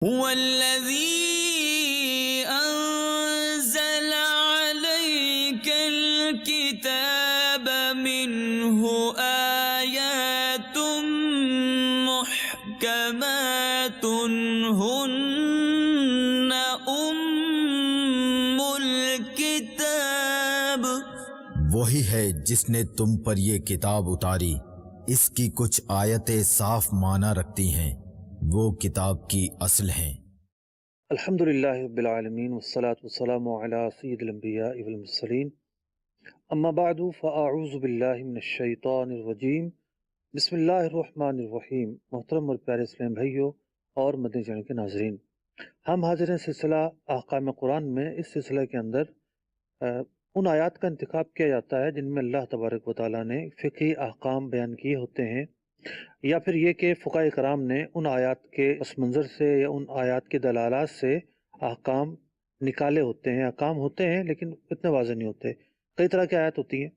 هو الذي أنزل عليك الكتاب منه آيات محكمات هن أم الكتاب، وہی ہے جس نے تم پر یہ کتاب اتاری، اس کی کچھ آیتیں صاف معنی رکھتی ہیں، وہ کتاب کی اصل ہیں۔ الحمدللہ رب العالمین والصلاة والسلام علی سید الانبیاء والمرسلین، اما بعد فاعوذ باللہ من الشیطان الرجیم، بسم اللہ الرحمن الرحیم۔ محترم اور پیارے اسلام بھائیوں اور مدنی چینل کے ناظرین، ہم حاضر ہیں سلسلہ احکام قرآن میں۔ اس سلسلہ کے اندر ان آیات کا انتخاب کیا جاتا ہے جن میں اللہ تبارک و تعالیٰ نے فقہی احکام بیان کیے ہوتے ہیں، یا پھر یہ کہ فقہاء کرام نے ان آیات کے پس منظر سے یا ان آیات کے دلالات سے احکام نکالے ہوتے ہیں۔ احکام ہوتے ہیں لیکن اتنے واضح نہیں ہوتے، کئی طرح کی آیات ہوتی ہیں۔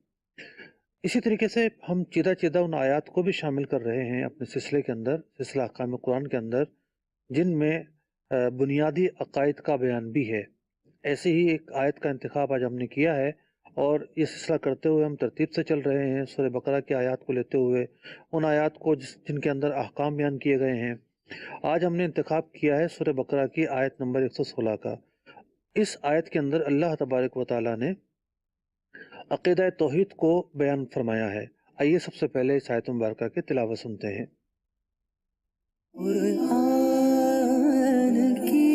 اسی طریقے سے ہم چیدہ چیدہ ان آیات کو بھی شامل کر رہے ہیں اپنے سلسلے کے اندر، سلسلہ احکام قرآن کے اندر، جن میں بنیادی عقائد کا بیان بھی ہے۔ ایسی ہی ایک آیت کا انتخاب آج ہم نے کیا ہے، اور یہ سلسلہ کرتے ہوئے ہم ترتیب سے چل رہے ہیں، سورہ بقرہ کی آیات کو لیتے ہوئے ان آیات کو جن کے اندر احکام بیان کیے گئے ہیں۔ آج ہم نے انتخاب کیا ہے سورہ بقرہ کی آیت نمبر 116 کا۔ اس آیت کے اندر اللہ تبارک و تعالیٰ نے عقیدہ توحید کو بیان فرمایا ہے۔ آئیے سب سے پہلے اس آیت مبارکہ کی تلاوت سنتے ہیں۔ قرآن کی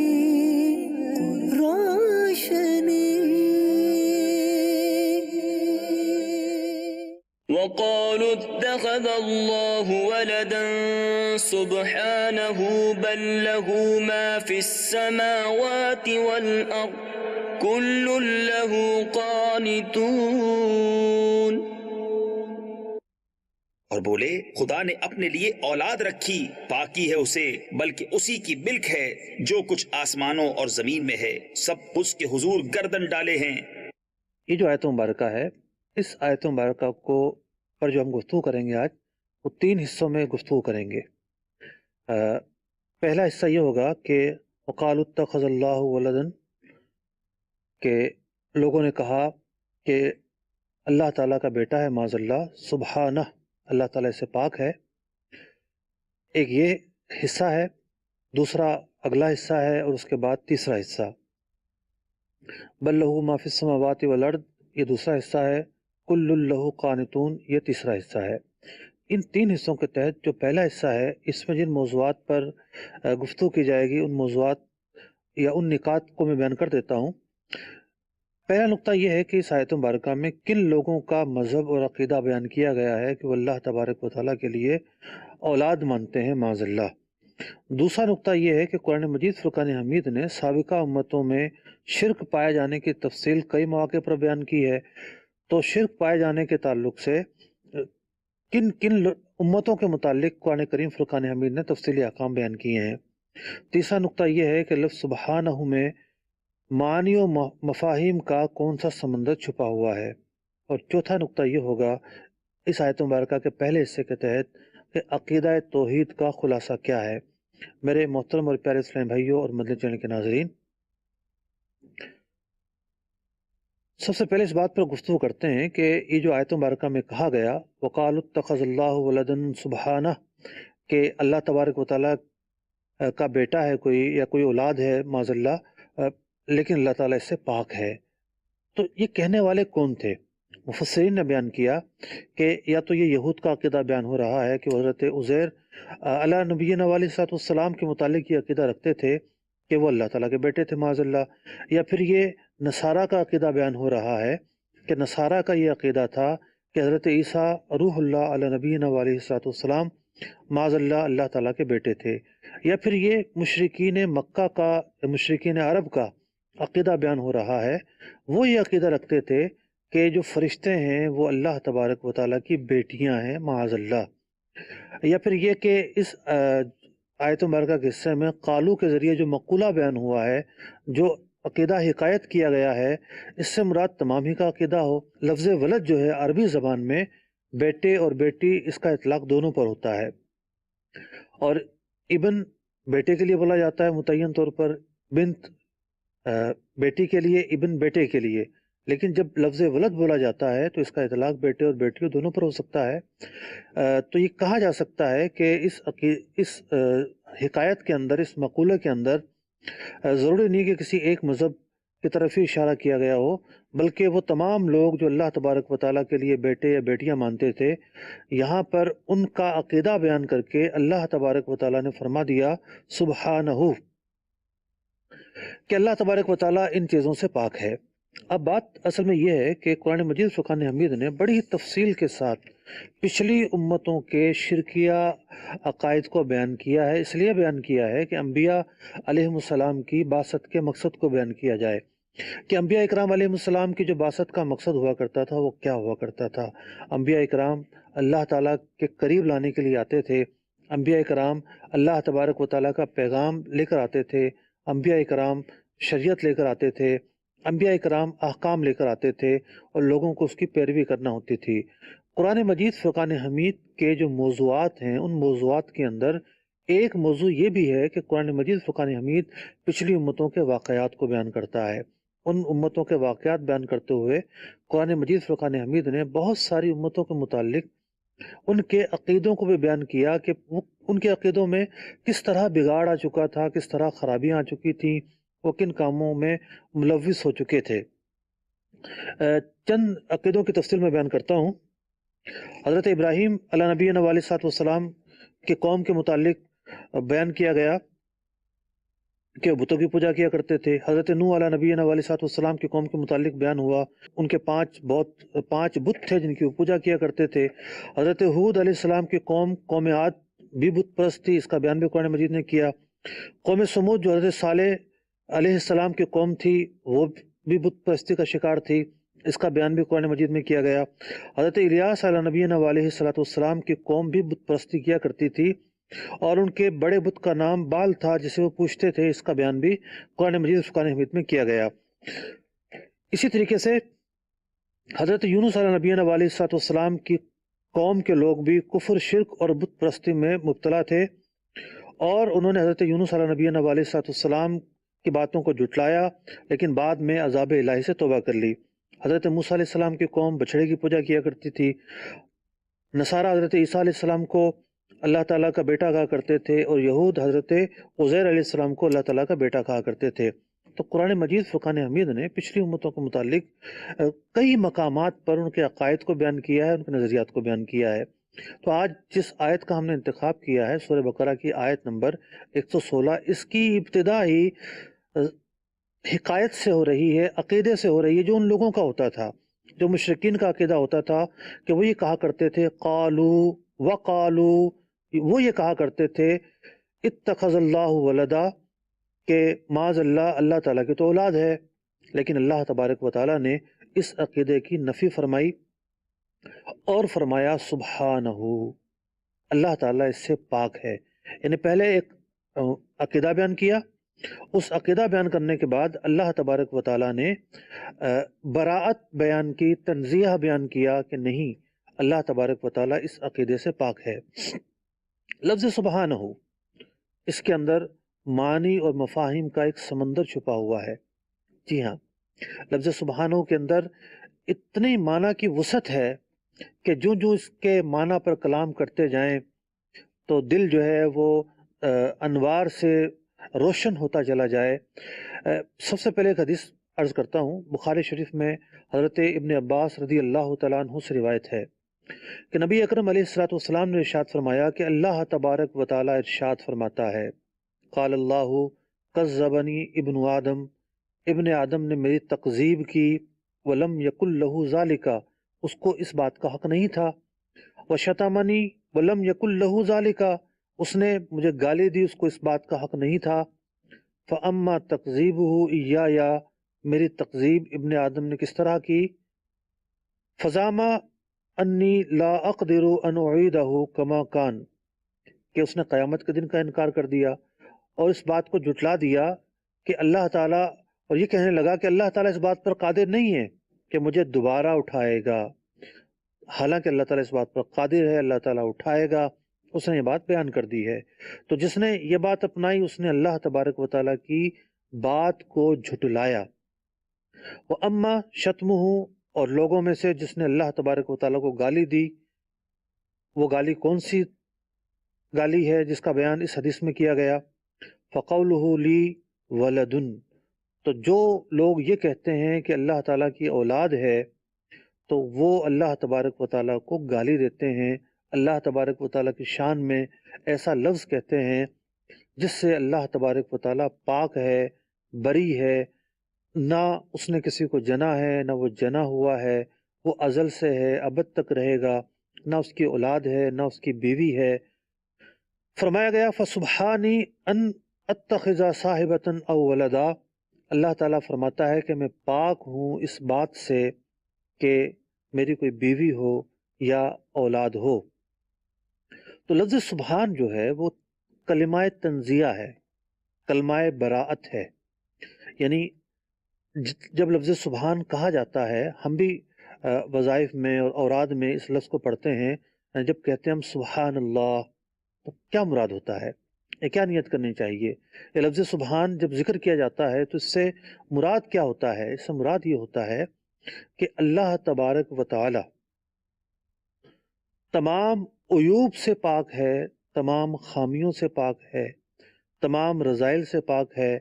روشنی، وقالوا اتخذ الله ولدا سبحانه بل له ما في السماوات والأرض كل له قانتون۔ اور بولے خدا نے اپنے لیے اولاد رکھی، پاکی ہے اسے، بلکہ اسی کی ملک ہے جو کچھ آسمانوں اور زمین میں ہے، سب اس کے حضور گردن ڈالے ہیں۔ یہ جو آیت مبارکہ ہے، اس آیت مبارکہ کو پر جو ہم گفتگو کریں گے آج، وہ 3 حصوں میں گفتگو کریں گے۔ پہلا حصہ یہ ہوگا کہ وقالوا اتخذ اللہ ولدا، کہ لوگوں نے کہا کہ اللہ تعالیٰ کا بیٹا ہے، معاذ اللہ، سبحانہ، اللہ تعالیٰ سے پاک ہے۔ ایک یہ حصہ ہے، دوسرا اگلا حصہ ہے، اور اس کے بعد تیسرا حصہ بل لہ ما فی السماوات والارض، یہ دوسرا حصہ ہے، کل لہ قانتون، یہ تیسرا حصہ ہے۔ ان 3 حصوں کے تحت جو پہلا حصہ ہے، اس میں جن موضوعات پر گفتگو کی جائے گی، ان موضوعات یا ان نکات کو میں بیان کر دیتا ہوں۔ پہلا نقطہ یہ ہے کہ اس آیت مبارکہ میں کن لوگوں کا مذہب اور عقیدہ بیان کیا گیا ہے کہ وہ اللہ تبارک و تعالیٰ کے لیے اولاد مانتے ہیں، معاذ اللہ۔ دوسرا نقطہ یہ ہے کہ قرآن مجید فرقان حمید نے سابقہ امتوں میں شرک پائے جانے کی تفصیل کئی مواقع پر بیان کی ہے، تو شرک پائے جانے کے تعلق سے کن کن امتوں کے متعلق قرآن کریم فرقان حمید نے تفصیلی احکام بیان کیے ہیں۔ تیسرا نقطہ یہ ہے کہ لفظ سبحانہ میں معانی و مفاہیم کا کون سا سمندر چھپا ہوا ہے۔ اور چوتھا نقطہ یہ ہوگا اس آیت مبارکہ کے پہلے حصے کے تحت کہ عقیدہ توحید کا خلاصہ کیا ہے۔ میرے محترم اور پیارے اسلام بھائیوں اور مدنی چینل کے ناظرین، سب سے پہلے اس بات پر گفتگو کرتے ہیں کہ یہ جو آیت مبارکہ میں کہا گیا وقالوا اتخذ اللہ ولدا سبحانہ، کہ اللہ تبارک و تعالیٰ کا بیٹا ہے کوئی یا کوئی اولاد ہے، معاذ اللہ، لیکن اللہ تعالیٰ اس سے پاک ہے، تو یہ کہنے والے کون تھے؟ مفسرین نے بیان کیا کہ یا تو یہ یہود کا عقیدہ بیان ہو رہا ہے کہ حضرت عزیر علیہ نبینا علیہ السلام کے متعلق یہ عقیدہ رکھتے تھے کہ وہ اللہ تعالیٰ کے بیٹے تھے، معاذ اللہ، یا پھر یہ نصارہ کا عقیدہ بیان ہو رہا ہے کہ نصارہ کا یہ عقیدہ تھا کہ حضرت عیسیٰ روح اللہ علیہ نبینا علیہ السلام معاذ اللہ اللہ تعالیٰ کے بیٹے تھے، یا پھر یہ مشرکین مکہ کا، مشرکین عرب کا عقیدہ بیان ہو رہا ہے، وہ یہ عقیدہ رکھتے تھے کہ جو فرشتے ہیں وہ اللہ تبارک و تعالیٰ کی بیٹیاں ہیں، معاذ اللہ، یا پھر یہ کہ اس آیت مبارکہ کے حصے میں قالو کے ذریعے جو مقولہ بیان ہوا ہے، جو عقیدہ حکایت کیا گیا ہے، اس سے مراد تمام ہی کا عقیدہ ہو۔ لفظ ولد جو ہے عربی زبان میں بیٹے اور بیٹی، اس کا اطلاق دونوں پر ہوتا ہے، اور ابن بیٹے کے لیے بولا جاتا ہے متعین طور پر، بنت بیٹی کے لیے، ابن بیٹے کے لیے، لیکن جب لفظ ولد بولا جاتا ہے تو اس کا اطلاق بیٹے اور بیٹیوں دونوں پر ہو سکتا ہے۔ تو یہ کہا جا سکتا ہے کہ اس حکایت کے اندر، اس مقولے کے اندر ضروری نہیں کہ کسی ایک مذہب کی طرف ہی اشارہ کیا گیا ہو، بلکہ وہ تمام لوگ جو اللہ تبارک و تعالیٰ کے لیے بیٹے یا بیٹیاں مانتے تھے، یہاں پر ان کا عقیدہ بیان کر کے اللہ تبارک و تعالیٰ نے فرما دیا سبحانہ کہ اللہ تبارک و تعالیٰ ان چیزوں سے پاک ہے۔ اب بات اصل میں یہ ہے کہ قرآن مجید فرقان حمید نے بڑی تفصیل کے ساتھ پچھلی امتوں کے شرکیہ عقائد کو بیان کیا ہے، اس لیے بیان کیا ہے کہ انبیاء علیہ السلام کی بعثت کے مقصد کو بیان کیا جائے، کہ انبیاء اکرام علیہ السلام کی جو بعثت کا مقصد ہوا کرتا تھا وہ کیا ہوا کرتا تھا۔ انبیاء اکرام اللہ تعالیٰ کے قریب لانے کے لیے آتے تھے، انبیاء اکرام اللہ تبارک و تعالیٰ کا پیغام لے کر آتے تھے، انبیاء اکرام شریعت لے کر آتے تھے، انبیاء اکرام احکام لے کر آتے تھے اور لوگوں کو اس کی پیروی کرنا ہوتی تھی۔ قرآن مجید فرقان حمید کے جو موضوعات ہیں، ان موضوعات کے اندر ایک موضوع یہ بھی ہے کہ قرآن مجید فرقان حمید پچھلی امتوں کے واقعات کو بیان کرتا ہے۔ ان امتوں کے واقعات بیان کرتے ہوئے قرآن مجید فرقان حمید نے بہت ساری امتوں کے متعلق ان کے عقیدوں کو بھی بیان کیا کہ ان کے عقیدوں میں کس طرح بگاڑ آ چکا تھا، کس طرح خرابیاں آ چکی تھیں، وہ کن کاموں میں ملوث ہو چکے تھے۔ چند عقیدوں کی تفصیل میں بیان کرتا ہوں۔ حضرت ابراہیم علیہ نبی علیہ السلام کے قوم کے متعلق بیان کیا گیا کہ وہ بتوں کی پوجا کیا کرتے تھے۔ حضرت نوح علیہ نبی علیہ السلام کی قوم کے متعلق بیان ہوا، ان کے پانچ بت تھے جن کی وہ پوجا کیا کرتے تھے۔ حضرت ہود علیہ السلام کی قوم عاد بھی بت پرست تھی، اس کا بیان بھی قرآن مجید نے کیا۔ قوم سمود جو حضرت صالح علیہ السلام کی قوم تھی وہ بھی بت پرستی کا شکار تھی، اس کا بیان بھی قرآن مجید میں کیا گیا۔ حضرت الیاس علیہ نبی علیہ السلام کی قوم بھی بت پرستی کیا کرتی تھی اور ان کے بڑے بت کا نام بال تھا جسے وہ پوچھتے تھے، اس کا بیان بھی قرآن مجید فرقان حمید میں کیا گیا۔ اسی طریقے سے حضرت یونس علیہ نبی علیہ السلام کی قوم کے لوگ بھی کفر، شرک اور بت پرستی میں مبتلا تھے، اور انہوں نے حضرت یونس علیہ نبی علیہ السلام کی باتوں کو جھٹلایا، لیکن بعد میں عذاب الہی سے توبہ کر لی۔ حضرت موسیٰ علیہ السلام کی قوم بچھڑے کی پوجا کیا کرتی تھی۔ نصارہ حضرت عیسیٰ علیہ السلام کو اللہ تعالیٰ کا بیٹا کہا کرتے تھے، اور یہود حضرت عزیر علیہ السلام کو اللہ تعالیٰ کا بیٹا کہا کرتے تھے۔ تو قرآن مجید فرقان حمید نے پچھلی امتوں کے متعلق کئی مقامات پر ان کے عقائد کو بیان کیا ہے، ان کے نظریات کو بیان کیا ہے۔ تو آج جس آیت کا ہم نے انتخاب کیا ہے، سورہ بقرہ کی آیت نمبر 116، اس کی ابتدا ہی حکایت سے ہو رہی ہے، عقیدے سے ہو رہی ہے جو ان لوگوں کا ہوتا تھا، جو مشرکین کا عقیدہ ہوتا تھا کہ وہ یہ کہا کرتے تھے قالو وقالو، وہ یہ کہا کرتے تھے اتخذ اللہ ولدا، کہ معاذ اللہ، اللہ تعالیٰ کی تو اولاد ہے، لیکن اللہ تبارک و تعالیٰ نے اس عقیدے کی نفی فرمائی اور فرمایا سبحانہ، اللہ تعالیٰ اس سے پاک ہے۔ یعنی پہلے ایک عقیدہ بیان کیا، اس عقیدہ بیان کرنے کے بعد اللہ تبارک و تعالیٰ نے براءت بیان کی، تنزیہ بیان کیا کہ نہیں، اللہ تبارک و تعالیٰ اس عقیدے سے پاک ہے۔ لفظ سبحانہ، اس کے اندر معنی اور مفاہیم کا ایک سمندر چھپا ہوا ہے۔ جی ہاں، لفظ سبحانہ کے اندر اتنی معنی کی وسعت ہے کہ جو اس کے معنی پر کلام کرتے جائیں تو دل جو ہے وہ انوار سے روشن ہوتا چلا جائے۔ سب سے پہلے ایک حدیث عرض کرتا ہوں، بخاری شریف میں حضرت ابن عباس رضی اللہ تعالیٰ عنہ سے روایت ہے کہ نبی اکرم علیہ السلام نے ارشاد فرمایا کہ اللہ تبارک و تعالیٰ ارشاد فرماتا ہے، قال اللہ کذبنی ابن آدم نے میری تکذیب کی، ولم یکن لہ ذالک، اس کو اس بات کا حق نہیں تھا، وشتمنی ولم یکن لہ ذالک، اس نے مجھے گالی دی، اس کو اس بات کا حق نہیں تھا، فاما تکذیبہ ایایا، میری تکذیب ابن آدم نے کس طرح کی، فزعم انی لا اقدر ان اعیدہ کما کان، کہ اس نے قیامت کے دن کا انکار کر دیا اور اس بات کو جھٹلا دیا کہ اللہ تعالیٰ، اور یہ کہنے لگا کہ اللہ تعالیٰ اس بات پر قادر نہیں ہے کہ مجھے دوبارہ اٹھائے گا، حالانکہ اللہ تعالیٰ اس بات پر قادر ہے، اللہ تعالیٰ اٹھائے گا اس نے یہ بات بیان کر دی ہے۔ تو جس نے یہ بات اپنائی اس نے اللہ تبارک و تعالیٰ کی بات کو جھٹلایا۔ وہ اما شتمہ، اور لوگوں میں سے جس نے اللہ تبارک و تعالیٰ کو گالی دی، وہ گالی کون سی گالی ہے جس کا بیان اس حدیث میں کیا گیا؟ فقولہ لی ولدن، تو جو لوگ یہ کہتے ہیں کہ اللہ تعالیٰ کی اولاد ہے تو وہ اللہ تبارک و تعالیٰ کو گالی دیتے ہیں، اللہ تبارک و تعالیٰ کی شان میں ایسا لفظ کہتے ہیں جس سے اللہ تبارک و تعالیٰ پاک ہے، بری ہے، نہ اس نے کسی کو جنا ہے نہ وہ جنا ہوا ہے، وہ ازل سے ہے، ابد تک رہے گا، نہ اس کی اولاد ہے نہ اس کی بیوی ہے۔ فرمایا گیا فسبحانی ان اتخذ صاحبۃ او ولدا، اللہ تعالیٰ فرماتا ہے کہ میں پاک ہوں اس بات سے کہ میری کوئی بیوی ہو یا اولاد ہو۔ تو لفظ سبحان جو ہے وہ کلمہ تنزیہ ہے، کلمہ براءت ہے، یعنی جب لفظ سبحان کہا جاتا ہے، ہم بھی وظائف میں اور اوراد میں اس لفظ کو پڑھتے ہیں، جب کہتے ہیں ہم سبحان اللہ تو کیا مراد ہوتا ہے، یہ کیا نیت کرنی چاہیے؟ یہ لفظ سبحان جب ذکر کیا جاتا ہے تو اس سے مراد کیا ہوتا ہے؟ اس سے مراد یہ ہوتا ہے کہ اللہ تبارک و تعالی تمام عیوب سے پاک ہے، تمام خامیوں سے پاک ہے، تمام رذائل سے پاک ہے۔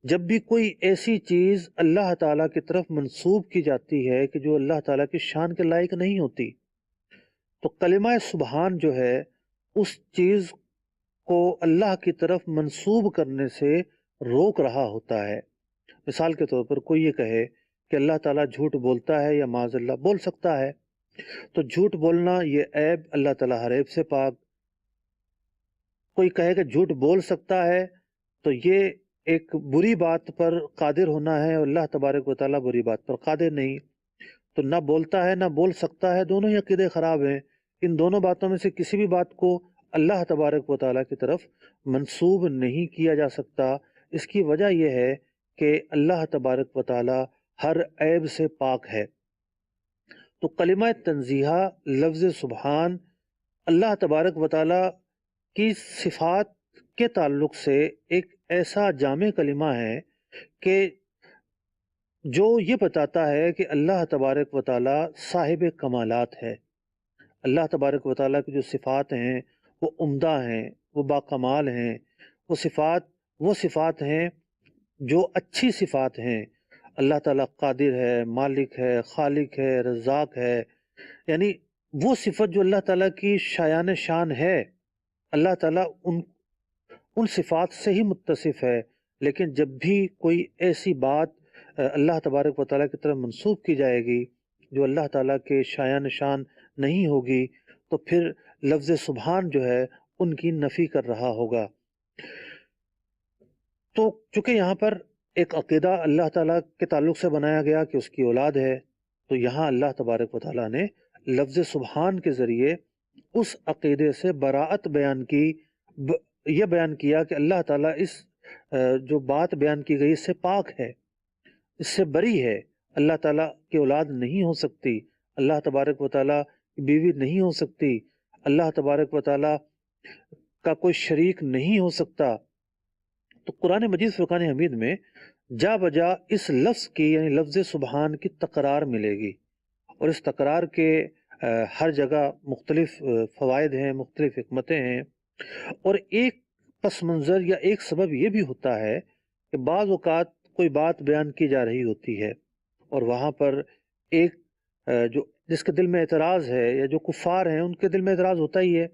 جب بھی کوئی ایسی چیز اللہ تعالیٰ کی طرف منسوب کی جاتی ہے کہ جو اللہ تعالیٰ کی شان کے لائق نہیں ہوتی، تو کلمہ سبحان جو ہے اس چیز کو اللہ کی طرف منسوب کرنے سے روک رہا ہوتا ہے۔ مثال کے طور پر کوئی یہ کہے کہ اللہ تعالیٰ جھوٹ بولتا ہے یا معاذ اللہ بول سکتا ہے، تو جھوٹ بولنا یہ عیب، اللہ تعالیٰ ہر عیب سے پاک۔ کوئی کہے کہ جھوٹ بول سکتا ہے تو یہ ایک بری بات پر قادر ہونا ہے، اور اللہ تبارک و تعالیٰ بری بات پر قادر نہیں، تو نہ بولتا ہے نہ بول سکتا ہے، دونوں ہی عقیدے خراب ہیں۔ ان دونوں باتوں میں سے کسی بھی بات کو اللہ تبارک و تعالیٰ کی طرف منسوب نہیں کیا جا سکتا۔ اس کی وجہ یہ ہے کہ اللہ تبارک و تعالیٰ ہر عیب سے پاک ہے۔ تو کلمہ تنزیہہ لفظ سبحان اللہ تبارک و تعالیٰ کی صفات کے تعلق سے ایک ایسا جامع کلمہ ہے کہ جو یہ بتاتا ہے کہ اللہ تبارک و تعالیٰ صاحب کمالات ہے۔ اللہ تبارک و تعالیٰ کی جو صفات ہیں وہ عمدہ ہیں، وہ باکمال ہیں، وہ صفات ہیں جو اچھی صفات ہیں۔ اللہ تعالیٰ قادر ہے، مالک ہے، خالق ہے، رزاق ہے، یعنی وہ صفت جو اللہ تعالیٰ کی شایان شان ہے، اللہ تعالیٰ ان صفات سے ہی متصف ہے۔ لیکن جب بھی کوئی ایسی بات اللہ تبارک و تعالیٰ کی طرف منسوب کی جائے گی جو اللہ تعالیٰ کے شایان شان نہیں ہوگی تو پھر لفظ سبحان جو ہے ان کی نفی کر رہا ہوگا۔ تو چونکہ یہاں پر ایک عقیدہ اللہ تعالیٰ کے تعلق سے بنایا گیا کہ اس کی اولاد ہے، تو یہاں اللہ تبارک و تعالیٰ نے لفظ سبحان کے ذریعے اس عقیدے سے براءت بیان کی، یہ بیان کیا کہ اللہ تعالیٰ اس جو بات بیان کی گئی اس سے پاک ہے، اس سے بری ہے۔ اللہ تعالیٰ کی اولاد نہیں ہو سکتی، اللہ تبارک و تعالیٰ کی بیوی نہیں ہو سکتی، اللہ تبارک و تعالیٰ کا کوئی شریک نہیں ہو سکتا۔ تو قرآن مجید فرقان حمید میں جا بجا اس لفظ کی یعنی لفظ سبحان کی تکرار ملے گی، اور اس تکرار کے ہر جگہ مختلف فوائد ہیں، مختلف حکمتیں ہیں، اور ایک پس منظر یا ایک سبب یہ بھی ہوتا ہے کہ بعض اوقات کوئی بات بیان کی جا رہی ہوتی ہے اور وہاں پر ایک جو جس کے دل میں اعتراض ہے یا جو کفار ہیں ان کے دل میں اعتراض ہوتا ہی ہے،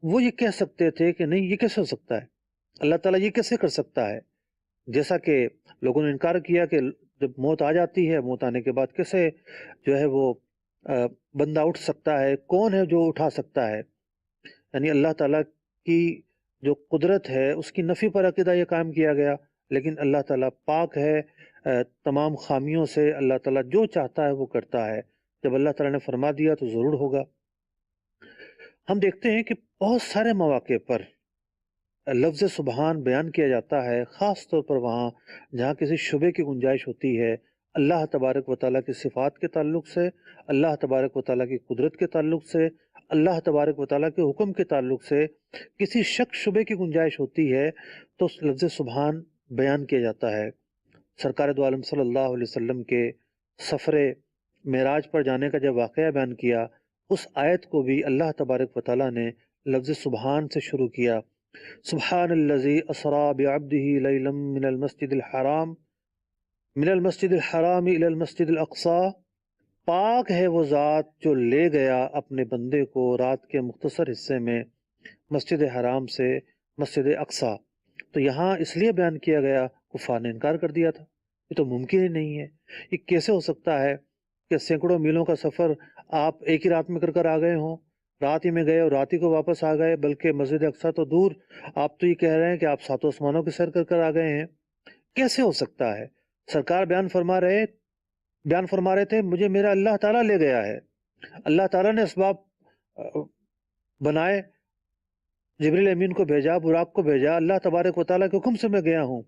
وہ یہ کہہ سکتے تھے کہ نہیں یہ کیسے ہو سکتا ہے، اللہ تعالیٰ یہ کیسے کر سکتا ہے، جیسا کہ لوگوں نے انکار کیا کہ جب موت آ جاتی ہے، موت آنے کے بعد کیسے جو ہے وہ بندہ اٹھ سکتا ہے، کون ہے جو اٹھا سکتا ہے، یعنی اللہ تعالیٰ کی جو قدرت ہے اس کی نفی پر عقیدہ یہ قائم کیا گیا۔ لیکن اللہ تعالیٰ پاک ہے تمام خامیوں سے، اللہ تعالیٰ جو چاہتا ہے وہ کرتا ہے، جب اللہ تعالیٰ نے فرما دیا تو ضرور ہوگا۔ ہم دیکھتے ہیں کہ بہت سارے مواقع پر لفظ سبحان بیان کیا جاتا ہے، خاص طور پر وہاں جہاں کسی شبے کی گنجائش ہوتی ہے، اللہ تبارک و تعالیٰ کی صفات کے تعلق سے، اللہ تبارک و تعالیٰ کی قدرت کے تعلق سے، اللہ تبارک و تعالیٰ کے حکم کے تعلق سے کسی شک شبے کی گنجائش ہوتی ہے تو لفظ سبحان بیان کیا جاتا ہے۔ سرکار دو عالم صلی اللہ علیہ وسلم کے سفر معراج پر جانے کا جب واقعہ بیان کیا، اس آیت کو بھی اللہ تبارک و تعالیٰ نے لفظ سبحان سے شروع کیا۔ سبحان الذی اسری بعبدہ لیلا من المسجد الحرام الی المسجد الاقصی، پاک ہے وہ ذات جو لے گیا اپنے بندے کو رات کے مختصر حصے میں مسجد حرام سے مسجد اقصی۔ تو یہاں اس لیے بیان کیا گیا، کفار نے انکار کر دیا تھا، یہ تو ممکن ہی نہیں ہے، یہ کیسے ہو سکتا ہے کہ سینکڑوں میلوں کا سفر آپ ایک ہی رات میں کر آ گئے ہوں، رات ہی میں گئے اور رات ہی کو واپس آ گئے، بلکہ مسجد اقصی تو دور، آپ تو یہ کہہ رہے ہیں کہ آپ ساتوں آسمانوں کی سیر کر آ گئے ہیں، کیسے ہو سکتا ہے؟ سرکار بیان فرما رہے تھے مجھے میرا اللہ تعالیٰ لے گیا ہے، اللہ تعالیٰ نے اسباب بنائے، جبریل امین کو بھیجا، براق کو بھیجا، اللہ تبارک و تعالیٰ کے حکم سے میں گیا ہوں،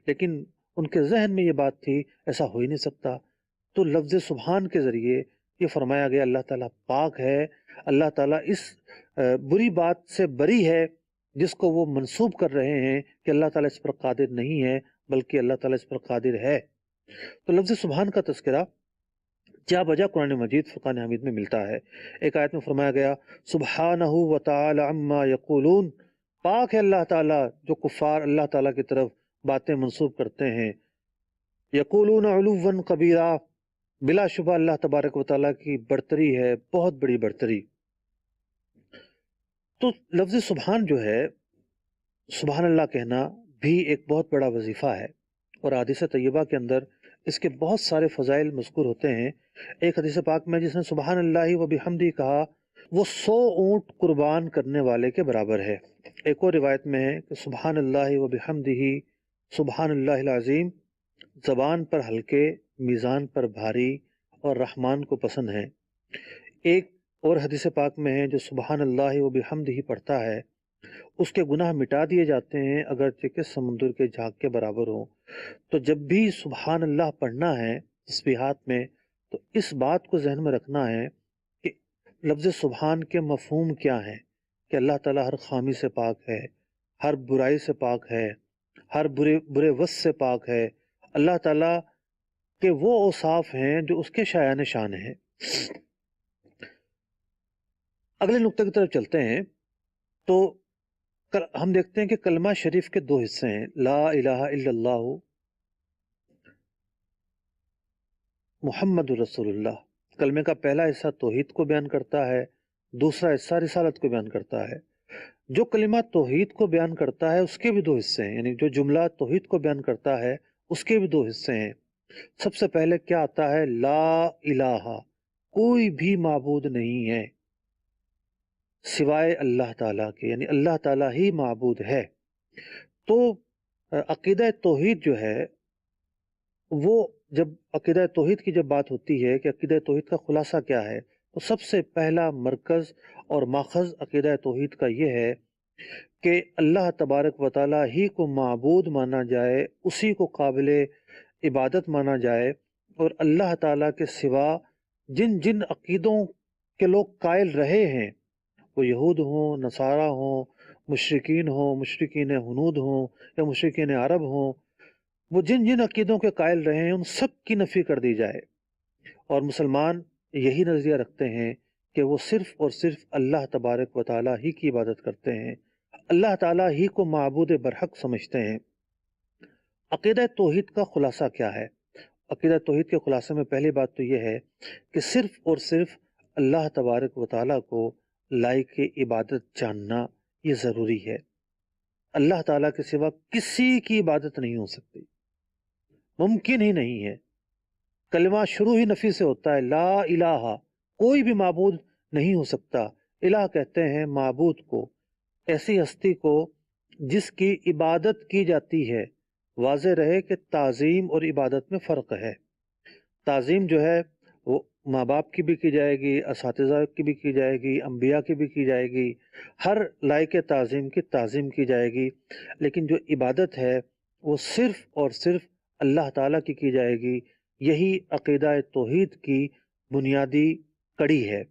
لیکن ان کے ذہن میں یہ بات تھی ایسا ہو ہی نہیں سکتا۔ تو لفظ سبحان کے ذریعے یہ فرمایا گیا اللہ تعالیٰ پاک ہے، اللہ تعالیٰ اس بری بات سے بری ہے جس کو وہ منسوب کر رہے ہیں کہ اللہ تعالیٰ اس پر قادر نہیں ہے، بلکہ اللہ تعالیٰ اس پر قادر ہے۔ تو لفظ سبحان کا تذکرہ جا بجا قرآن مجید فرقان حمید میں ملتا ہے۔ ایک آیت میں فرمایا گیا سبحانہ وتعالی عما یقولون، پاک ہے اللہ تعالیٰ جو کفار اللہ تعالیٰ کی طرف باتیں منسوب کرتے ہیں، یقولون علوا کبیرا، بلا شبہ اللہ تبارک و تعالیٰ کی برتری ہے، بہت بڑی برتری۔ تو لفظ سبحان جو ہے، سبحان اللہ کہنا بھی ایک بہت بڑا وظیفہ ہے، اور حدیث طیبہ کے اندر اس کے بہت سارے فضائل مذکور ہوتے ہیں۔ ایک حدیث پاک میں جس نے سبحان اللہ و بحمدہ کہا وہ 100 اونٹ قربان کرنے والے کے برابر ہے۔ ایک اور روایت میں ہے کہ سبحان اللہ و بحمدہ سبحان اللہ العظیم، زبان پر ہلکے، میزان پر بھاری اور رحمان کو پسند ہیں۔ ایک اور حدیث پاک میں ہے جو سبحان اللہ و بحمدہ پڑھتا ہے اس کے گناہ مٹا دیے جاتے ہیں اگرچہ کہ سمندر کے جھاگ کے برابر ہوں۔ تو جب بھی سبحان اللہ پڑھنا ہے تسبیحات میں تو اس بات کو ذہن میں رکھنا ہے کہ لفظ سبحان کے مفہوم کیا ہیں، کہ اللہ تعالیٰ ہر خامی سے پاک ہے، ہر برائی سے پاک ہے، ہر برے وصف سے پاک ہے، اللہ تعالیٰ کے وہ اوصاف ہیں جو اس کے شایان شان ہیں۔ اگلے نقطے کی طرف چلتے ہیں تو ہم دیکھتے ہیں کہ کلمہ شریف کے 2 حصے ہیں، لا الہ الا اللہ محمد رسول اللہ۔ کلمے کا پہلا حصہ توحید کو بیان کرتا ہے، دوسرا حصہ رسالت کو بیان کرتا ہے۔ جو کلمہ توحید کو بیان کرتا ہے اس کے بھی 2 حصے ہیں، یعنی جو جملہ توحید کو بیان کرتا ہے اس کے بھی 2 حصے ہیں۔ سب سے پہلے کیا آتا ہے؟ لا الہ، کوئی بھی معبود نہیں ہے سوائے اللہ تعالیٰ کے، یعنی اللہ تعالیٰ ہی معبود ہے۔ تو عقیدہ توحید جو ہے وہ جب عقیدہ توحید کی جب بات ہوتی ہے کہ عقیدہ توحید کا خلاصہ کیا ہے، تو سب سے پہلا مرکز اور ماخذ عقیدہ توحید کا یہ ہے کہ اللہ تبارک و تعالیٰ ہی کو معبود مانا جائے، اسی کو قابل عبادت مانا جائے، اور اللہ تعالیٰ کے سوا جن جن عقیدوں کے لوگ قائل رہے ہیں، وہ یہود ہوں، نصارہ ہوں، مشرکین ہنود ہوں یا مشرکین عرب ہوں، وہ جن جن عقیدوں کے قائل رہے ہیں ان سب کی نفی کر دی جائے، اور مسلمان یہی نظریہ رکھتے ہیں کہ وہ صرف اور صرف اللہ تبارک و تعالیٰ ہی کی عبادت کرتے ہیں، اللہ تعالیٰ ہی کو معبود برحق سمجھتے ہیں۔ عقیدہ توحید کا خلاصہ کیا ہے؟ عقیدہ توحید کے خلاصے میں پہلی بات تو یہ ہے کہ صرف اور صرف اللہ تبارک و تعالیٰ کو لائق عبادت جاننا یہ ضروری ہے۔ اللہ تعالیٰ کے سوا کسی کی عبادت نہیں ہو سکتی، ممکن ہی نہیں ہے۔ کلمہ شروع ہی نفی سے ہوتا ہے، لا الہ، کوئی بھی معبود نہیں ہو سکتا۔ الہ کہتے ہیں معبود کو، ایسی ہستی کو جس کی عبادت کی جاتی ہے۔ واضح رہے کہ تعظیم اور عبادت میں فرق ہے۔ تعظیم جو ہے وہ ماں باپ کی بھی کی جائے گی، اساتذہ کی بھی کی جائے گی، انبیاء کی بھی کی جائے گی، ہر لائق تعظیم کی تعظیم کی جائے گی، لیکن جو عبادت ہے وہ صرف اور صرف اللہ تعالیٰ کی جائے گی۔ یہی عقیدہ توحید کی بنیادی کڑی ہے۔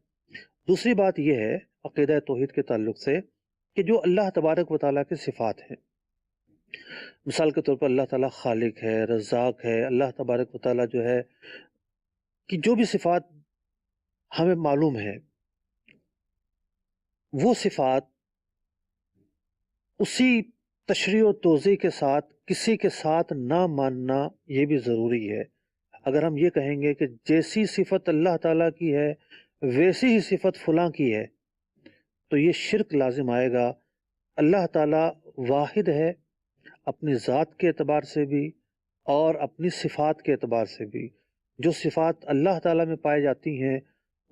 دوسری بات یہ ہے عقیدہ توحید کے تعلق سے کہ جو اللہ تبارک و تعالیٰ کی صفات ہیں، مثال کے طور پر اللہ تعالیٰ خالق ہے، رزاق ہے، اللہ تبارک و تعالیٰ جو ہے کہ جو بھی صفات ہمیں معلوم ہے، وہ صفات اسی تشریح و توضیح کے ساتھ کسی کے ساتھ نہ ماننا یہ بھی ضروری ہے۔ اگر ہم یہ کہیں گے کہ جیسی صفت اللہ تعالیٰ کی ہے ویسی ہی صفت فلاں کی ہے تو یہ شرک لازم آئے گا۔ اللہ تعالیٰ واحد ہے اپنی ذات کے اعتبار سے بھی اور اپنی صفات کے اعتبار سے بھی۔ جو صفات اللہ تعالیٰ میں پائی جاتی ہیں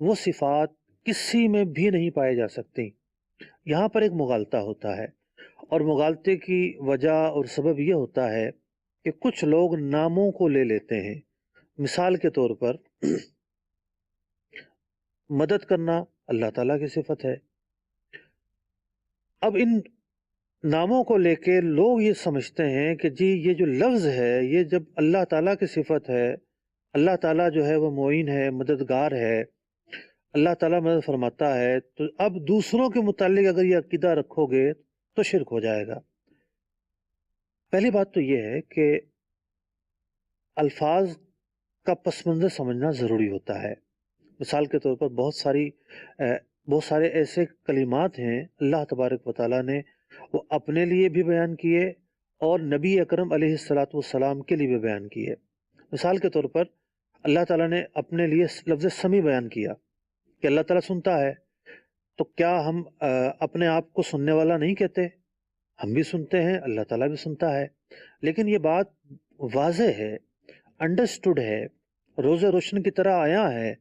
وہ صفات کسی میں بھی نہیں پائی جا سکتی۔ یہاں پر ایک مغالطہ ہوتا ہے، اور مغالطے کی وجہ اور سبب یہ ہوتا ہے کہ کچھ لوگ ناموں کو لے لیتے ہیں۔ مثال کے طور پر مدد کرنا اللہ تعالیٰ کی صفت ہے۔ اب ان ناموں کو لے کے لوگ یہ سمجھتے ہیں کہ جی یہ جو لفظ ہے یہ جب اللہ تعالیٰ کی صفت ہے، اللہ تعالیٰ جو ہے وہ معین ہے، مددگار ہے، اللہ تعالیٰ مدد فرماتا ہے، تو اب دوسروں کے متعلق اگر یہ عقیدہ رکھو گے تو شرک ہو جائے گا۔ پہلی بات تو یہ ہے کہ الفاظ کا پس منظر سمجھنا ضروری ہوتا ہے۔ مثال کے طور پر بہت سارے ایسے کلمات ہیں اللہ تبارک و تعالیٰ نے وہ اپنے لیے بھی بیان کیے اور نبی اکرم علیہ الصلاۃ والسلام کے لیے بھی بیان کیے۔ مثال کے طور پر اللہ تعالیٰ نے اپنے لیے لفظ سمیع بیان کیا کہ اللہ تعالیٰ سنتا ہے، تو کیا ہم اپنے آپ کو سننے والا نہیں کہتے؟ ہم بھی سنتے ہیں، اللہ تعالیٰ بھی سنتا ہے، لیکن یہ بات واضح ہے، انڈرسٹوڈ ہے، روز روشن کی طرح آیا ہے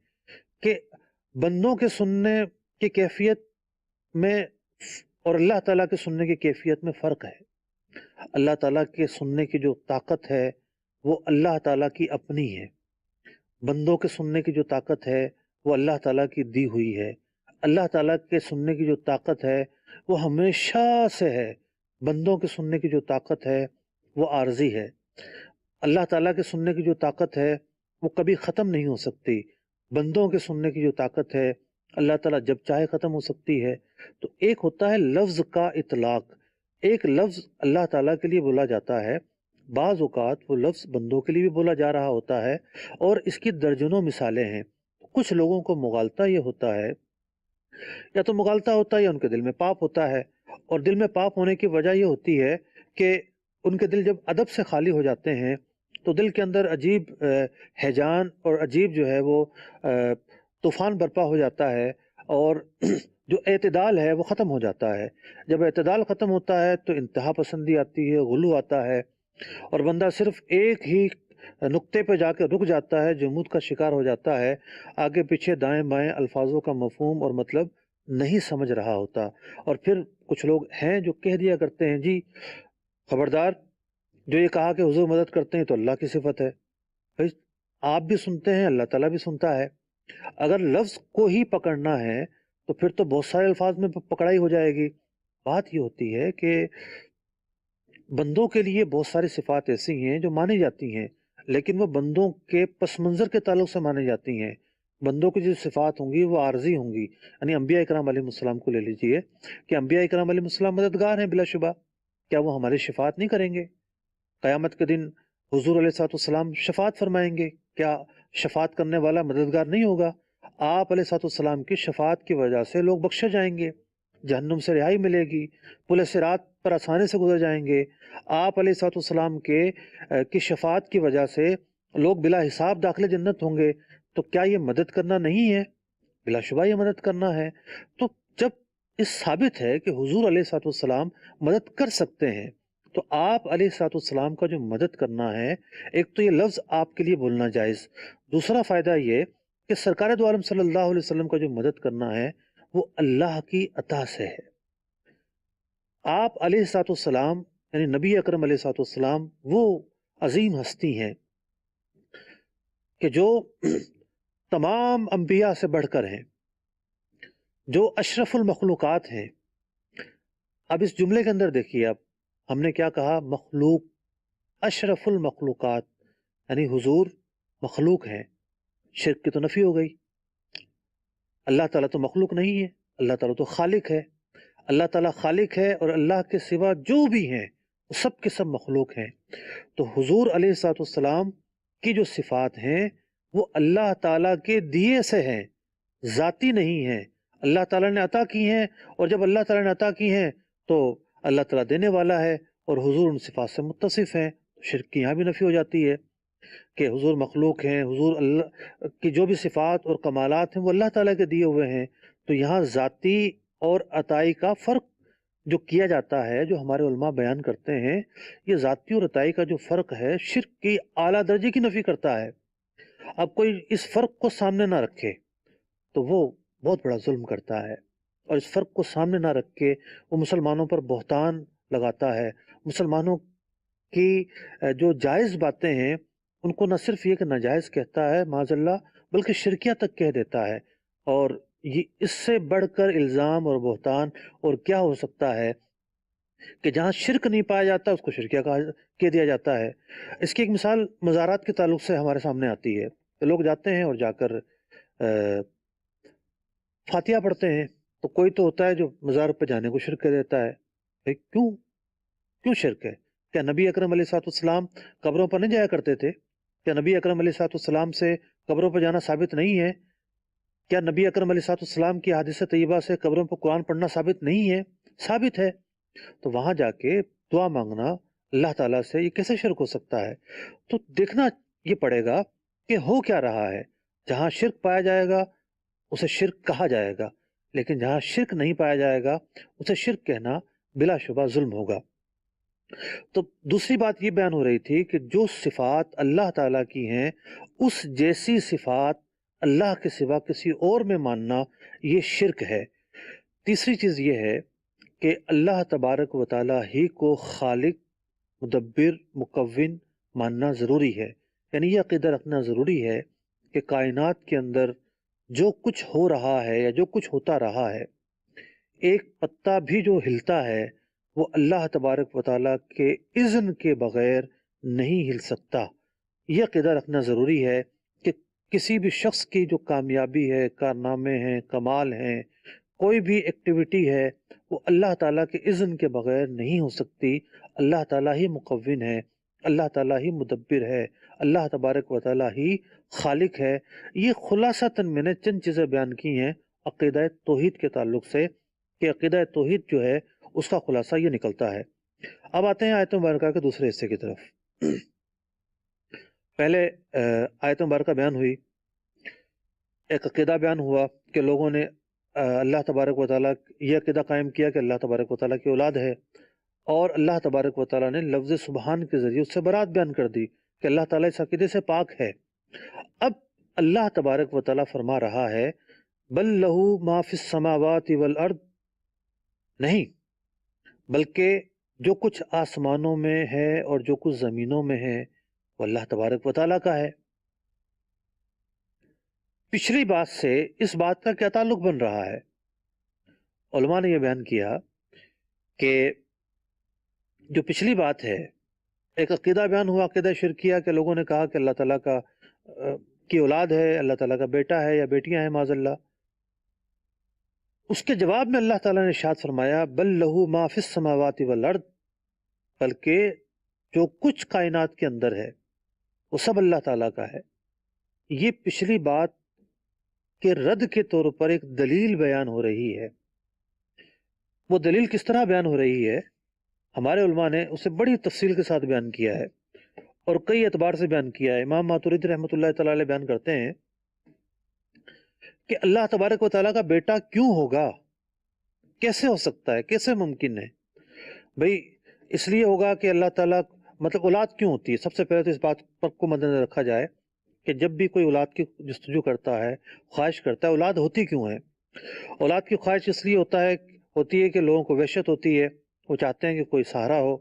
کہ بندوں کے سننے کی کیفیت میں اور اللہ تعالیٰ کے سننے کی کیفیت میں فرق ہے۔ اللہ تعالیٰ کے سننے کی جو طاقت ہے وہ اللہ تعالیٰ کی اپنی ہے، بندوں کے سننے کی جو طاقت ہے وہ اللہ تعالیٰ کی دی ہوئی ہے۔ اللہ تعالیٰ کے سننے کی جو طاقت ہے وہ ہمیشہ سے ہے، بندوں کے سننے کی جو طاقت ہے وہ عارضی ہے۔ اللہ تعالیٰ کے سننے کی جو طاقت ہے وہ کبھی ختم نہیں ہو سکتی، بندوں کے سننے کی جو طاقت ہے اللہ تعالیٰ جب چاہے ختم ہو سکتی ہے۔ تو ایک ہوتا ہے لفظ کا اطلاق، ایک لفظ اللہ تعالیٰ کے لیے بولا جاتا ہے، بعض اوقات وہ لفظ بندوں کے لیے بھی بولا جا رہا ہوتا ہے، اور اس کی درجنوں مثالیں ہیں۔ کچھ لوگوں کو مغالطہ یہ ہوتا ہے، یا تو مغالطہ ہوتا ہے یا ان کے دل میں پاپ ہوتا ہے، اور دل میں پاپ ہونے کی وجہ یہ ہوتی ہے کہ ان کے دل جب ادب سے خالی ہو جاتے ہیں تو دل کے اندر عجیب ہیجان اور عجیب جو ہے وہ طوفان برپا ہو جاتا ہے، اور جو اعتدال ہے وہ ختم ہو جاتا ہے۔ جب اعتدال ختم ہوتا ہے تو انتہا پسندی آتی ہے، غلو آتا ہے، اور بندہ صرف ایک ہی نقطے پہ جا کے رک جاتا ہے، جمود کا شکار ہو جاتا ہے، آگے پیچھے دائیں بائیں الفاظوں کا مفہوم اور مطلب نہیں سمجھ رہا ہوتا۔ اور پھر کچھ لوگ ہیں جو کہہ دیا کرتے ہیں جی خبردار، جو یہ کہا کہ حضور مدد کرتے ہیں تو اللہ کی صفت ہے۔ بھائی آپ بھی سنتے ہیں، اللہ تعالیٰ بھی سنتا ہے۔ اگر لفظ کو ہی پکڑنا ہے تو پھر تو بہت سارے الفاظ میں پکڑائی ہو جائے گی۔ بات یہ ہوتی ہے کہ بندوں کے لیے بہت ساری صفات ایسی ہیں جو مانی جاتی ہیں، لیکن وہ بندوں کے پس منظر کے تعلق سے مانی جاتی ہیں۔ بندوں کی جو صفات ہوں گی وہ عارضی ہوں گی۔ یعنی انبیاء اکرام علیہ السلام کو لے لیجئے کہ انبیاء اکرام علیہ السلام مددگار ہیں بلا شبہ، کیا وہ ہماری شفاعت نہیں کریں گے؟ قیامت کے دن حضور علیہ السلام شفاعت فرمائیں گے، کیا شفاعت کرنے والا مددگار نہیں ہوگا؟ آپ علیہ السلام کی شفاعت کی وجہ سے لوگ بخشے جائیں گے، جہنم سے رہائی ملے گی، پل صراط پر آسانی سے گزر جائیں گے۔ آپ علیہ السلام کی شفاعت کی وجہ سے لوگ بلا حساب داخل جنت ہوں گے۔ تو کیا یہ مدد کرنا نہیں ہے؟ بلا شبہ یہ مدد کرنا ہے۔ تو جب اس ثابت ہے کہ حضور علیہ السلام مدد کر سکتے ہیں تو آپ علیہ السلام کا جو مدد کرنا ہے، ایک تو یہ لفظ آپ کے لیے بولنا جائز، دوسرا فائدہ یہ کہ سرکار دو عالم صلی اللہ علیہ وسلم کا جو مدد کرنا ہے وہ اللہ کی عطا سے ہے۔ آپ علیہ السلام یعنی نبی اکرم علیہ السلام وہ عظیم ہستی ہیں کہ جو تمام انبیاء سے بڑھ کر ہیں، جو اشرف المخلوقات ہیں۔ اب اس جملے کے اندر دیکھیے، اب ہم نے کیا کہا؟ مخلوق، اشرف المخلوقات، یعنی حضور مخلوق ہیں۔ شرک کی تو نفی ہو گئی، اللہ تعالیٰ تو مخلوق نہیں ہے، اللہ تعالیٰ تو خالق ہے، اللہ تعالیٰ خالق ہے، اور اللہ کے سوا جو بھی ہیں وہ سب کے سب مخلوق ہیں۔ تو حضور علیہ الصلوۃ والسلام کی جو صفات ہیں وہ اللہ تعالیٰ کے دیے سے ہیں، ذاتی نہیں ہیں، اللہ تعالیٰ نے عطا کی ہیں، اور جب اللہ تعالیٰ نے عطا کی ہیں تو اللہ تعالیٰ دینے والا ہے، اور حضور ان صفات سے متصف ہیں۔ شرک کی یہاں بھی نفی ہو جاتی ہے کہ حضور مخلوق ہیں، حضور اللہ کی جو بھی صفات اور کمالات ہیں وہ اللہ تعالیٰ کے دیے ہوئے ہیں۔ تو یہاں ذاتی اور عطائی کا فرق جو کیا جاتا ہے، جو ہمارے علماء بیان کرتے ہیں، یہ ذاتی اور عطائی کا جو فرق ہے شرک کی اعلیٰ درجے کی نفی کرتا ہے۔ اب کوئی اس فرق کو سامنے نہ رکھے تو وہ بہت بڑا ظلم کرتا ہے، اور اس فرق کو سامنے نہ رکھ کے وہ مسلمانوں پر بہتان لگاتا ہے، مسلمانوں کی جو جائز باتیں ہیں ان کو نہ صرف یہ کہ ناجائز کہتا ہے معاذ اللہ، بلکہ شرکیہ تک کہہ دیتا ہے۔ اور یہ اس سے بڑھ کر الزام اور بہتان اور کیا ہو سکتا ہے کہ جہاں شرک نہیں پایا جاتا اس کو شرکیہ کہہ دیا جاتا ہے۔ اس کی ایک مثال مزارات کے تعلق سے ہمارے سامنے آتی ہے کہ لوگ جاتے ہیں اور جا کر فاتحہ پڑھتے ہیں، تو کوئی تو ہوتا ہے جو مزار پہ جانے کو شرک کہہ دیتا ہے۔ بھئی کیوں شرک ہے؟ کیا نبی اکرم علیہ الصلوۃ والسلام قبروں پر نہیں جایا کرتے تھے؟ کیا نبی اکرم علیہ الصلوۃ والسلام سے قبروں پر جانا ثابت نہیں ہے؟ کیا نبی اکرم علیہ الصلوۃ والسلام کی حدیث طیبہ سے قبروں پر قرآن پڑھنا ثابت نہیں ہے؟ ثابت ہے۔ تو وہاں جا کے دعا مانگنا اللہ تعالیٰ سے یہ کیسے شرک ہو سکتا ہے؟ تو دیکھنا یہ پڑے گا کہ ہو کیا رہا ہے۔ جہاں شرک پایا جائے گا اسے شرک کہا جائے گا، لیکن جہاں شرک نہیں پایا جائے گا اسے شرک کہنا بلا شبہ ظلم ہوگا۔ تو دوسری بات یہ بیان ہو رہی تھی کہ جو صفات اللہ تعالیٰ کی ہیں اس جیسی صفات اللہ کے سوا کسی اور میں ماننا یہ شرک ہے۔ تیسری چیز یہ ہے کہ اللہ تبارک و تعالیٰ ہی کو خالق، مدبر، مکون ماننا ضروری ہے، یعنی یہ عقیدہ رکھنا ضروری ہے کہ کائنات کے اندر جو کچھ ہو رہا ہے یا جو کچھ ہوتا رہا ہے، ایک پتا بھی جو ہلتا ہے وہ اللہ تبارک و تعالیٰ کے اذن کے بغیر نہیں ہل سکتا۔ یہ عقیدہ رکھنا ضروری ہے کہ کسی بھی شخص کی جو کامیابی ہے، کارنامے ہیں، کمال ہیں، کوئی بھی ایکٹیویٹی ہے، وہ اللہ تعالیٰ کے اذن کے بغیر نہیں ہو سکتی۔ اللہ تعالیٰ ہی مکون ہے، اللہ تعالیٰ ہی مدبر ہے، اللہ تبارک و تعالیٰ ہی خالق ہے۔ یہ خلاصتاً میں نے چند چیزیں بیان کی ہیں عقیدہ توحید کے تعلق سے کہ عقیدہ توحید جو ہے اس کا خلاصہ یہ نکلتا ہے۔ اب آتے ہیں آیت مبارکہ کے دوسرے حصے کی طرف۔ پہلے آیت مبارکہ بیان ہوئی، ایک عقیدہ بیان ہوا کہ لوگوں نے اللہ تبارک و تعالیٰ یہ عقیدہ قائم کیا کہ اللہ تبارک و تعالیٰ کی اولاد ہے، اور اللہ تبارک و تعالیٰ نے لفظ سبحان کے ذریعے اس سے برات بیان کر دی کہ اللہ تعالیٰ اس عقیدے سے پاک ہے۔ اب اللہ تبارک و تعالیٰ فرما رہا ہے بل لہو ما فی السماوات والارض، نہیں بلکہ جو کچھ آسمانوں میں ہے اور جو کچھ زمینوں میں ہے وہ اللہ تبارک و تعالیٰ کا ہے۔ پچھلی بات سے اس بات کا کیا تعلق بن رہا ہے؟ علماء نے یہ بیان کیا کہ جو پچھلی بات ہے، ایک عقیدہ بیان ہوا، عقیدہ شرکیہ، کہ لوگوں نے کہا کہ اللہ تعالیٰ کی اولاد ہے، اللہ تعالیٰ کا بیٹا ہے یا بیٹیاں ہیں معاذ اللہ۔ اس کے جواب میں اللہ تعالیٰ نے ارشاد فرمایا بل لہو ما فی السماوات والارض، بلکہ جو کچھ کائنات کے اندر ہے وہ سب اللہ تعالیٰ کا ہے۔ یہ پچھلی بات کے رد کے طور پر ایک دلیل بیان ہو رہی ہے۔ وہ دلیل کس طرح بیان ہو رہی ہے؟ ہمارے علماء نے اسے بڑی تفصیل کے ساتھ بیان کیا ہے اور کئی اعتبار سے بیان کیا ہے۔ امام ماتوریدی رحمۃ اللہ تعالی علیہ بیان کرتے ہیں کہ اللہ تبارک و تعالیٰ کا بیٹا کیوں ہوگا، کیسے ہو سکتا ہے، کیسے ممکن ہے؟ بھئی اس لیے ہوگا کہ اللہ تعالیٰ مطلب اولاد کیوں ہوتی ہے؟ سب سے پہلے تو اس بات پر کو مد نظر رکھا جائے کہ جب بھی کوئی اولاد کی جستجو کرتا ہے، خواہش کرتا ہے، اولاد ہوتی کیوں ہے؟ اولاد کی خواہش اس لیے ہوتی ہے کہ لوگوں کو وحشت ہوتی ہے، وہ چاہتے ہیں کہ کوئی سہارا ہو۔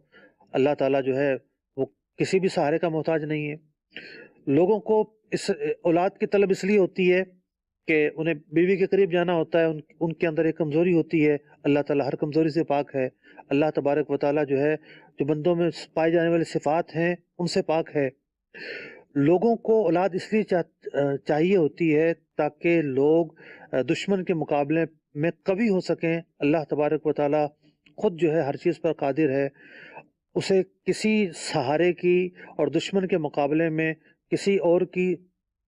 اللہ تعالیٰ جو ہے وہ کسی بھی سہارے کا محتاج نہیں ہے۔ لوگوں کو اس اولاد کی طلب اس لیے ہوتی ہے کہ انہیں بیوی کے قریب جانا ہوتا ہے، ان کے اندر ایک کمزوری ہوتی ہے، اللہ تعالیٰ ہر کمزوری سے پاک ہے۔ اللہ تبارک و تعالیٰ جو ہے جو بندوں میں پائے جانے والے صفات ہیں ان سے پاک ہے۔ لوگوں کو اولاد اس لیے چاہیے ہوتی ہے تاکہ لوگ دشمن کے مقابلے میں قوی ہو سکیں۔ اللہ تبارک و تعالیٰ خود جو ہے ہر چیز پر قادر ہے، اسے کسی سہارے کی اور دشمن کے مقابلے میں کسی اور کی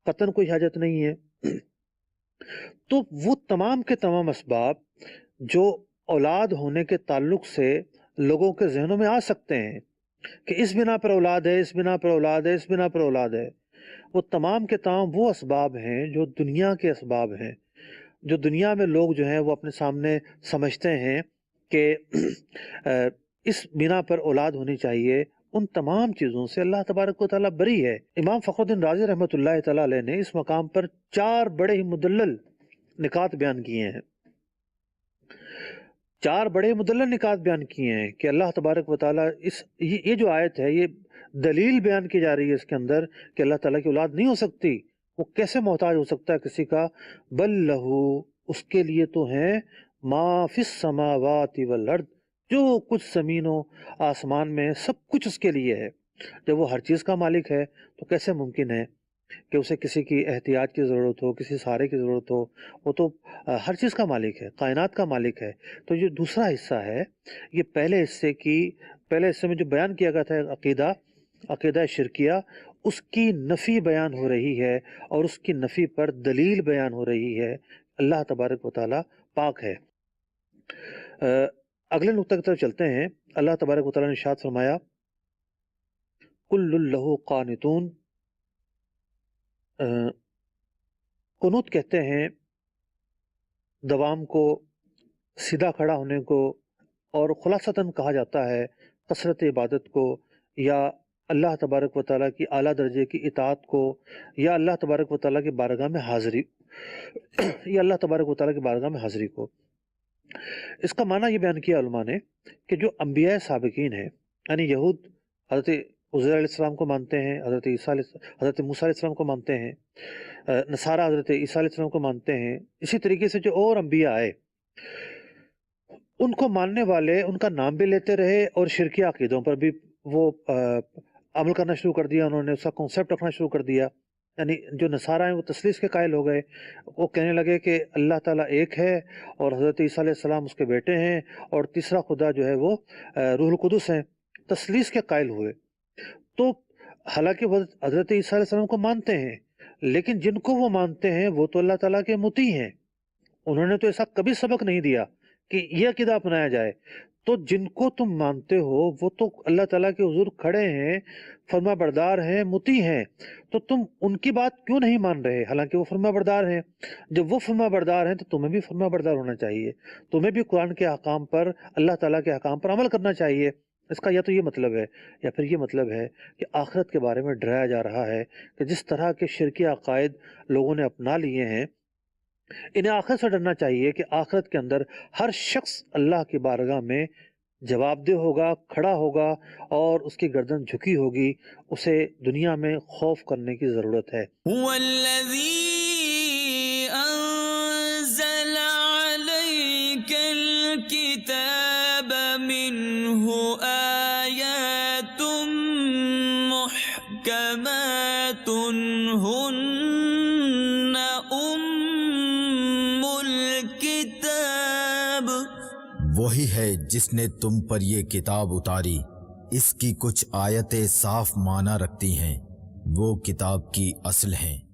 قطعاً کوئی حاجت نہیں ہے۔ تو وہ تمام کے تمام اسباب جو اولاد ہونے کے تعلق سے لوگوں کے ذہنوں میں آ سکتے ہیں کہ اس بنا پر اولاد ہے، اس بنا پر اولاد ہے، اس بنا پر اولاد ہے، وہ تمام کے تمام وہ اسباب ہیں جو دنیا کے اسباب ہیں، جو دنیا میں لوگ جو ہیں وہ اپنے سامنے سمجھتے ہیں کہ اس بنا پر اولاد ہونی چاہیے۔ ان تمام چیزوں سے اللہ تبارک و تعالیٰ بری ہے۔ امام فخر الدین رازی رحمۃ اللہ تعالیٰ علیہ نے اس مقام پر 4 بڑے ہی مدلل نکات بیان کیے ہیں، 4 بڑے مدلل نکات بیان کیے ہیں کہ اللہ تبارک و تعالیٰ یہ جو آیت ہے، یہ دلیل بیان کی جا رہی ہے اس کے اندر کہ اللہ تعالیٰ کی اولاد نہیں ہو سکتی۔ وہ کیسے محتاج ہو سکتا ہے کسی کا؟ بل لہو، اس کے لیے تو ہیں ما فی السماوات والارض، جو کچھ زمین و آسمان میں سب کچھ اس کے لیے ہے۔ جب وہ ہر چیز کا مالک ہے تو کیسے ممکن ہے کہ اسے کسی کی احتیاط کی ضرورت ہو، کسی سہارے کی ضرورت ہو؟ وہ تو ہر چیز کا مالک ہے، کائنات کا مالک ہے۔ تو یہ دوسرا حصہ ہے، یہ پہلے حصے میں جو بیان کیا گیا تھا عقیدہ شرکیہ، اس کی نفی بیان ہو رہی ہے اور اس کی نفی پر دلیل بیان ہو رہی ہے۔ اللہ تبارک و تعالیٰ پاک ہے۔ اگلے نقطہ کی طرف چلتے ہیں۔ اللہ تبارک و تعالیٰ نے ارشاد فرمایا کل لہ قانتون۔ قنوت کہتے ہیں دوام کو، سیدھا کھڑا ہونے کو، اور خلاصتاً کہا جاتا ہے کثرت عبادت کو، یا اللہ تبارک و تعالیٰ کی اعلیٰ درجے کی اطاعت کو، یا اللہ تبارک و تعالیٰ کی بارگاہ میں حاضری کو۔ اس کا معنی یہ بیان کیا علماء نے کہ جو انبیاء سابقین ہیں، یعنی یہود حضرت عزیر علیہ السلام کو مانتے ہیں، حضرت موسیٰ علیہ السلام کو مانتے ہیں، نصارہ حضرت عیسیٰ علیہ السلام کو مانتے ہیں، اسی طریقے سے جو اور انبیاء آئے ان کو ماننے والے ان کا نام بھی لیتے رہے، اور شرکیہ عقیدوں پر بھی وہ عمل کرنا شروع کر دیا، انہوں نے اس کا کنسیپٹ رکھنا شروع کر دیا۔ یعنی جو نصارہ ہیں وہ تثلیث کے قائل ہو گئے، وہ کہنے لگے کہ اللہ تعالیٰ ایک ہے اور حضرت عیسیٰ علیہ السلام اس کے بیٹے ہیں، اور تیسرا خدا جو ہے وہ روح القدس ہیں، تثلیث کے قائل ہوئے۔ تو حالانکہ وہ حضرت عیسیٰ علیہ السلام کو مانتے ہیں، لیکن جن کو وہ مانتے ہیں وہ تو اللہ تعالیٰ کے مطیع ہیں، انہوں نے تو ایسا کبھی سبق نہیں دیا کہ یہ عقیدہ اپنایا جائے۔ تو جن کو تم مانتے ہو وہ تو اللہ تعالیٰ کے حضور کھڑے ہیں، فرما بردار ہیں، مطیع ہیں، تو تم ان کی بات کیوں نہیں مان رہے حالانکہ وہ فرما بردار ہیں؟ جب وہ فرما بردار ہیں تو تمہیں بھی فرما بردار ہونا چاہیے، تمہیں بھی قرآن کے احکام پر، اللہ تعالیٰ کے احکام پر عمل کرنا چاہیے۔ اس کا یا تو یہ مطلب ہے یا پھر یہ مطلب ہے کہ آخرت کے بارے میں ڈرایا جا رہا ہے کہ جس طرح کے شرکی عقائد لوگوں نے اپنا لیے ہیں، انہیں آخرت سے ڈرنا چاہیے کہ آخرت کے اندر ہر شخص اللہ کی بارگاہ میں جواب دہ ہوگا، کھڑا ہوگا، اور اس کی گردن جھکی ہوگی۔ اسے دنیا میں خوف کرنے کی ضرورت ہے۔ والذی انزل علیک الکتاب منہ آیات محکمات ہن وہی ہے جس نے تم پر یہ کتاب اتاری، اس کی کچھ آیتیں صاف معنی رکھتی ہیں، وہ کتاب کی اصل ہیں۔